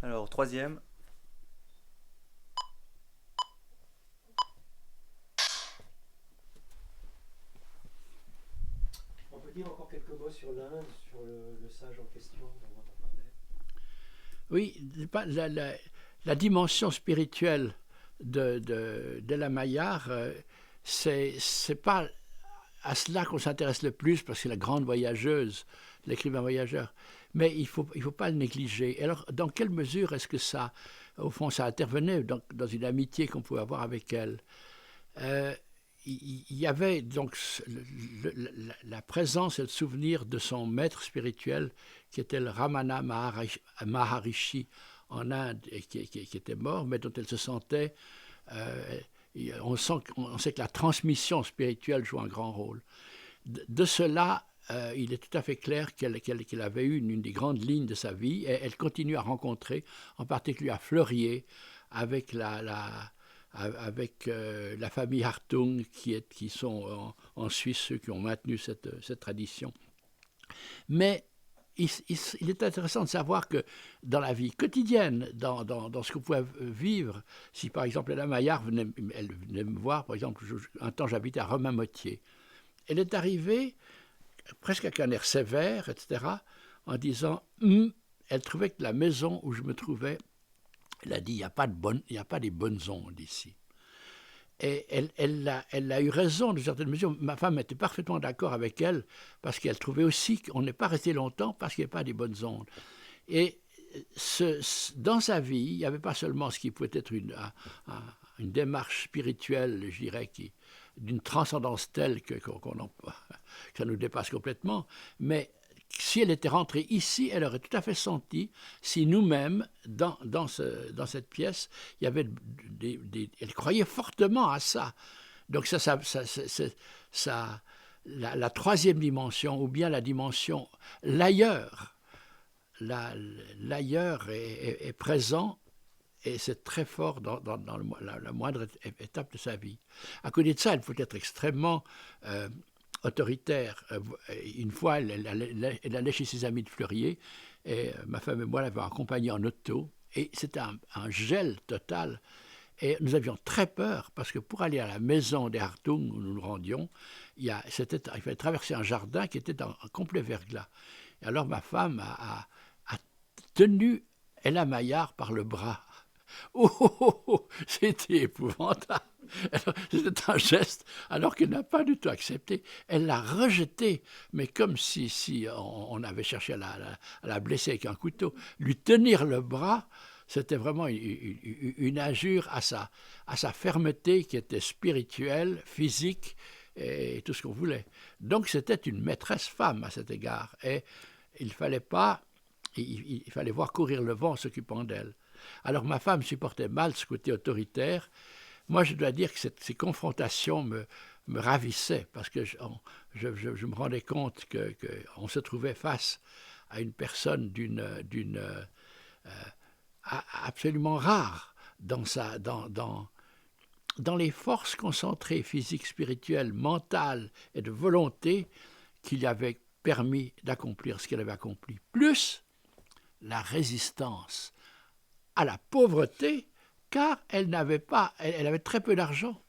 Alors, troisième. On peut dire encore quelques mots sur l'Inde, sur le sage en question dont on parlait. Oui, la dimension spirituelle de la Maillard, c'est pas à cela qu'on s'intéresse le plus, parce que c'est la grande voyageuse, l'écrivain voyageur. Mais il faut pas le négliger. Et alors, dans quelle mesure est-ce que ça, au fond, ça intervenait dans une amitié qu'on pouvait avoir avec elle? euh, il y avait donc la présence et le souvenir de son maître spirituel, qui était le Ramana Maharishi en Inde, et qui était mort, mais dont elle se sentait. euh, on sait que la transmission spirituelle joue un grand rôle. De cela, il est tout à fait clair qu'elle avait eu une des grandes lignes de sa vie, et elle continue à rencontrer, en particulier à Fleurier, avec avec la famille Hartung, qui sont en Suisse ceux qui ont maintenu cette tradition. Mais il est intéressant de savoir que dans la vie quotidienne, dans ce que vous pouvez vivre, si par exemple Ella Maillard elle venait me voir, par exemple, un temps j'habitais à Romain-Motier, elle est arrivée presque avec un air sévère, etc., en disant elle trouvait que la maison où je me trouvais, elle a dit, il n'y a pas des bonnes ondes ici. Et elle a eu raison, d'une certaine mesure. Ma femme était parfaitement d'accord avec elle, parce qu'elle trouvait aussi qu'on n'est pas resté longtemps parce qu'il n'y a pas des bonnes ondes. Et dans sa vie, il n'y avait pas seulement ce qui pouvait être une démarche spirituelle, je dirais, d'une transcendance telle que ça nous dépasse complètement, mais si elle était rentrée ici, elle aurait tout à fait senti si nous-mêmes, dans cette pièce, il y avait elle croyait fortement à ça. Donc la troisième dimension, ou bien la dimension, l'ailleurs, l'ailleurs est présent, et c'est très fort dans la moindre étape de sa vie. À côté de ça, il faut être extrêmement autoritaire. Une fois, elle allait chez ses amis de Fleurier, et ma femme et moi l'avons accompagnée en auto, et c'était un gel total. Et nous avions très peur, parce que pour aller à la maison des Hartung, où nous nous rendions, il fallait traverser un jardin qui était en complet verglas. Et alors ma femme a tenu Ella Maillard par le bras. Oh, oh, oh, oh, c'était épouvantable. C'était un geste, alors qu'elle n'a pas du tout accepté. Elle l'a rejeté, mais comme si on avait cherché à la blesser avec un couteau. Lui tenir le bras, c'était vraiment une injure à sa fermeté, qui était spirituelle, physique, et tout ce qu'on voulait. Donc c'était une maîtresse femme à cet égard. Et il fallait pas, il fallait voir courir le vent en s'occupant d'elle. Alors ma femme supportait mal ce côté autoritaire. Moi, je dois dire que ces confrontations me ravissaient, parce que je me rendais compte qu'on se trouvait face à une personne absolument rare dans les forces concentrées physiques, spirituelles, mentales et de volonté qui lui avaient permis d'accomplir ce qu'elle avait accompli, plus la résistance à la pauvreté, car elle avait très peu d'argent.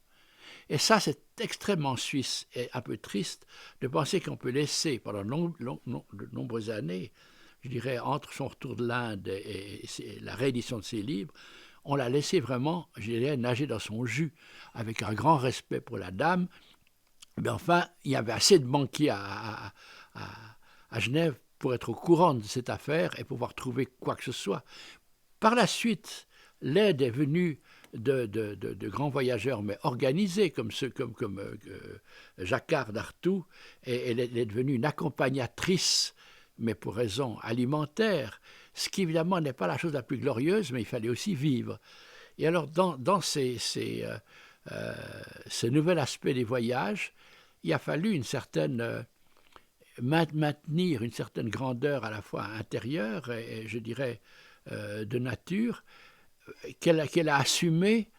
Et ça, c'est extrêmement suisse et un peu triste de penser qu'on peut laisser pendant de nombreuses années, je dirais entre son retour de l'Inde et la réédition de ses livres, on l'a laissé vraiment, je dirais, nager dans son jus, avec un grand respect pour la dame. Mais enfin, il y avait assez de banquiers à, à Genève pour être au courant de cette affaire et pouvoir trouver quoi que ce soit. Par la suite, l'aide est venue de grands voyageurs, mais organisés, comme Jacquard d'Artoux, et elle est devenue une accompagnatrice, mais pour raison alimentaire, ce qui évidemment n'est pas la chose la plus glorieuse, mais il fallait aussi vivre. Et alors, dans ce nouvel aspect des voyages, il a fallu une certaine maintenir une certaine grandeur à la fois intérieure et je dirais de nature, qu'elle a assumée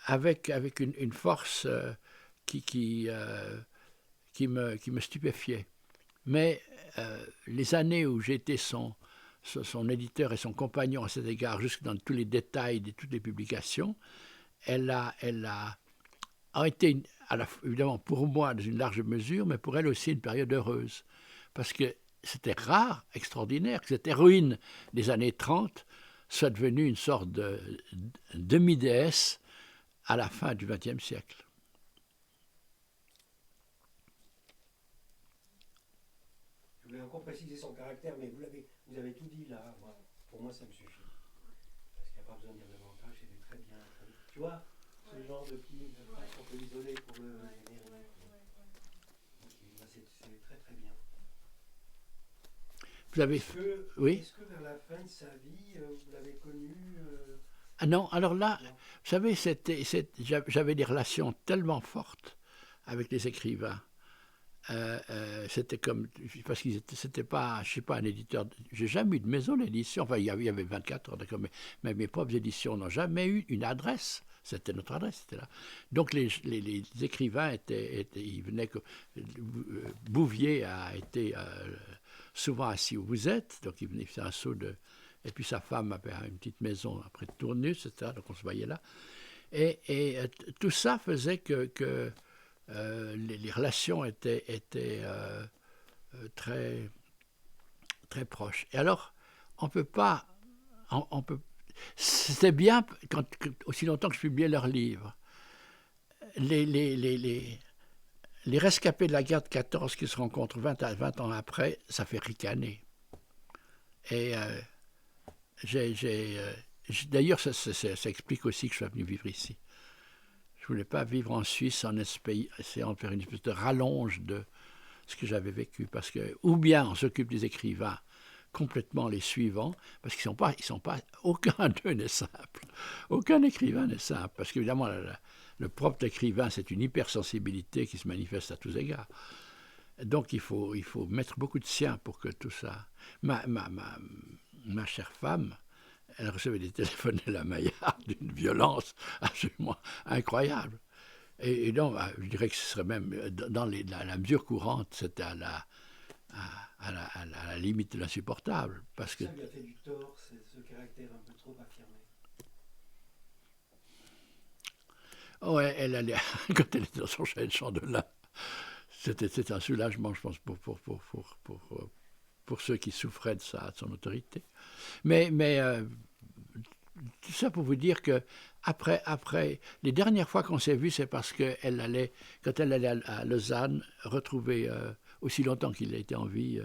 avec une force qui, qui, euh, qui me stupéfiait. Mais les années où j'étais son éditeur et son compagnon à cet égard, jusque dans tous les détails de toutes les publications, elle a été, évidemment pour moi, dans une large mesure, mais pour elle aussi une période heureuse. Parce que c'était rare, extraordinaire, que cette héroïne des années 30 soit devenue une sorte de demi-déesse à la fin du XXe siècle. Je voulais encore préciser son caractère, mais vous avez tout dit là. Pour moi, ça me suffit. Parce qu'il n'y a pas besoin de dire davantage, c'était très bien. Tu vois, ce genre de phrase qu'on peut isoler pour le générique. C'est très très bien. Vous avez... Oui. Est-ce que vers la fin de sa vie, vous l'avez connu Ah non, alors là, non. Vous savez, j'avais des relations tellement fortes avec les écrivains. C'était comme, parce que c'était pas, je sais pas, un éditeur, j'ai jamais eu de maison d'édition, enfin il y avait 24 heures, d'accord, mais mes propres éditions n'ont jamais eu une adresse, c'était notre adresse, c'était là. Donc les écrivains ils venaient, Bouvier a été souvent assis où vous êtes, donc il venait faire un saut de, et puis sa femme avait une petite maison après de Tournus, etc., donc on se voyait là, et tout ça faisait que les relations étaient très, très proches. Et alors, on peut pas... c'était bien, aussi longtemps que je publiais leurs livres. Les rescapés de la guerre de 14 qui se rencontrent 20 ans après, ça fait ricaner. Et d'ailleurs, ça explique aussi que je sois venu vivre ici. Je ne voulais pas vivre en Suisse en essayant de faire une espèce de rallonge de ce que j'avais vécu. Parce que, ou bien on s'occupe des écrivains complètement les suivants, parce qu'ils sont pas, aucun d'eux n'est simple. Aucun écrivain n'est simple. Parce qu'évidemment, le propre écrivain, c'est une hypersensibilité qui se manifeste à tous égards. Donc il faut mettre beaucoup de sien pour que tout ça... Ma chère femme, elle recevait des téléphones de la Maillard d'une violence absolument incroyable. Et donc, je dirais que ce serait même, dans la mesure courante, c'était à la limite de l'insupportable. Parce que ça lui a fait du tort, ce caractère un peu trop affirmé. Ouais, elle allait, quand elle était dans son chandelin, c'était un soulagement, je pense, pour ceux qui souffraient de son autorité. Mais tout ça pour vous dire que après les dernières fois qu'on s'est vus, c'est parce qu'elle allait, quand elle allait à Lausanne, retrouver aussi longtemps qu'il a été en vie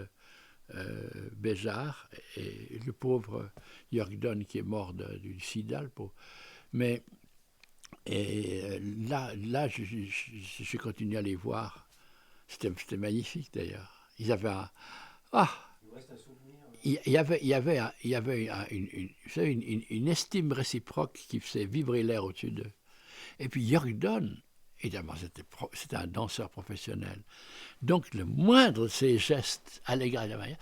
Béjart et le pauvre Jörg Donn qui est mort du sida, le pauvre. Mais là, j'ai continué à les voir. C'était magnifique d'ailleurs. Ils avaient un... Il y avait une estime réciproque qui faisait vibrer l'air au-dessus d'eux. Et puis Jörg Donn, évidemment, c'était un danseur professionnel. Donc le moindre de ses gestes à l'égard de la manière,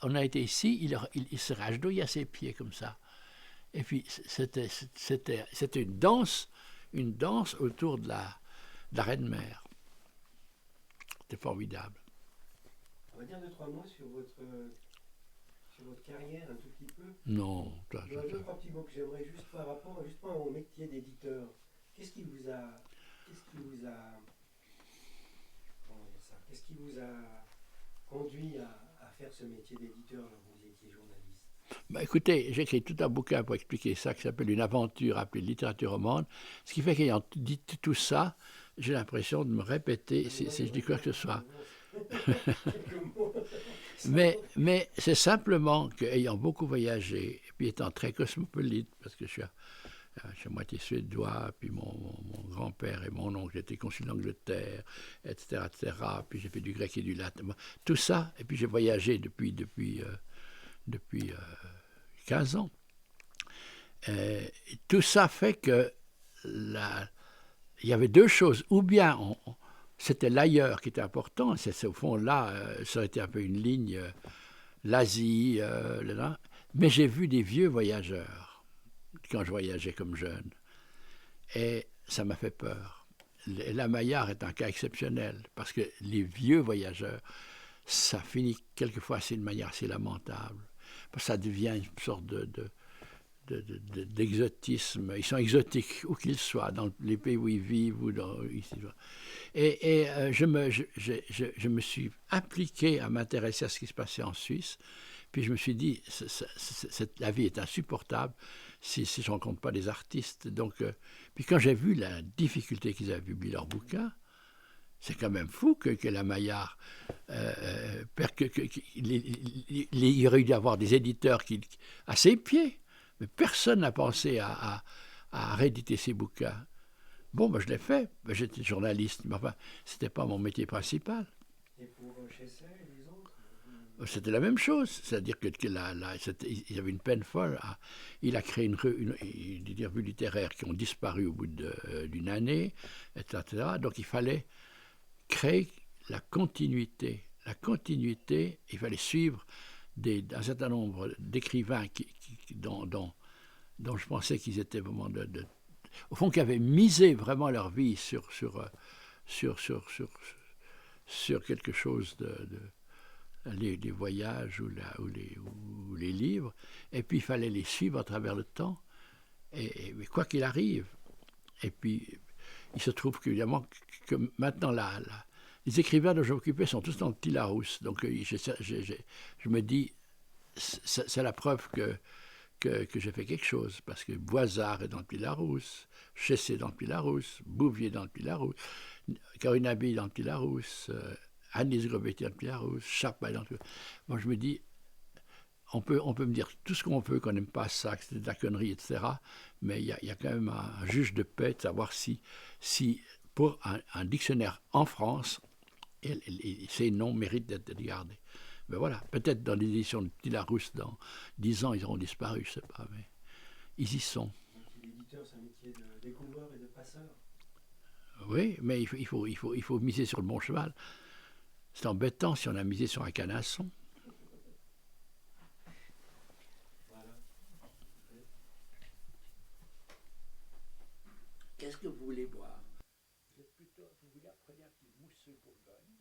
on a été ici, il serait agenouillé à ses pieds comme ça. Et puis c'était une danse autour de la reine-mère. C'était formidable. On va dire 2-3 mots sur votre carrière, un tout petit peu. Non. Il y a 2-3 petits mots que j'aimerais juste par rapport justement au métier d'éditeur. Qu'est-ce qui vous a conduit à faire ce métier d'éditeur alors que vous étiez journaliste? Écoutez, j'ai écrit tout un bouquin pour expliquer ça qui s'appelle Une aventure appelée littérature romande. Ce qui fait qu'ayant dit tout ça, j'ai l'impression de me répéter si je dis quoi que ce soit. mais c'est simplement qu'ayant beaucoup voyagé, et puis étant très cosmopolite, parce que je suis à moitié suédois, puis mon grand-père et mon oncle étaient consuls d'Angleterre, etc., etc., puis j'ai fait du grec et du latin, tout ça, et puis j'ai voyagé depuis 15 ans. Tout ça fait que il y avait deux choses. Ou bien c'était l'ailleurs qui était important, c'est au fond là, ça aurait été un peu une ligne, l'Asie, là. Mais j'ai vu des vieux voyageurs quand je voyageais comme jeune. Et ça m'a fait peur. La Maillard est un cas exceptionnel, parce que les vieux voyageurs, ça finit quelquefois d'une manière assez lamentable. Parce que ça devient une sorte d'exotisme. Ils sont exotiques où qu'ils soient, dans les pays où ils vivent ou ici. Et je me suis appliqué à m'intéresser à ce qui se passait en Suisse. Puis je me suis dit, la vie est insupportable si je ne rencontre pas des artistes. Donc, puis quand j'ai vu la difficulté qu'ils avaient publié leur bouquin, c'est quand même fou que la Maillard, il y aurait dû avoir des éditeurs à ses pieds, mais personne n'a pensé à rééditer ses bouquins. Bon, ben, je l'ai fait, ben, j'étais journaliste, mais enfin, ce n'était pas mon métier principal. Et pour Chessel et les autres? C'était la même chose, c'est-à-dire qu'il avait une peine folle. Il a créé des revues littéraires qui ont disparu au bout d'une année, etc. Donc il fallait créer la continuité. La continuité, il fallait suivre un certain nombre d'écrivains dont je pensais qu'ils étaient vraiment au fond, qui avaient misé vraiment leur vie sur quelque chose les voyages ou les livres, et puis il fallait les suivre à travers le temps, mais quoi qu'il arrive. Et puis, il se trouve qu'évidemment, que maintenant, les écrivains dont j'ai occupé sont tous dans le petit Larousse. Donc, je me dis, c'est la preuve que j'ai fait quelque chose, parce que Boisard est dans le Petit Larousse, Chessé dans le Petit Larousse, Bouvier dans le Petit Larousse, Corinne Abille dans le Petit Larousse, Agnès Gobetti dans le Petit Larousse, Chapa dans le Petit Larousse. Moi, je me dis, on peut me dire tout ce qu'on veut, qu'on n'aime pas ça, que c'est de la connerie, etc. Mais il y a quand même un juge de paix de savoir si pour un dictionnaire en France, ces noms méritent d'être gardés. Mais voilà, peut-être dans l'édition de Petit Larousse, dans 10 ans, ils auront disparu, je ne sais pas, mais ils y sont. L'éditeur, c'est un métier de découvreur et de passeur. Oui, mais il faut miser sur le bon cheval. C'est embêtant si on a misé sur un canasson. Voilà. Qu'est-ce que vous voulez boire? Vous voulez prenez un petit mousseux Bourgogne.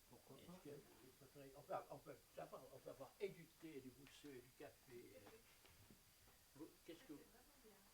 Pourquoi pas? On peut avoir et du thé, et du mousseux, et du café. Qu'est-ce que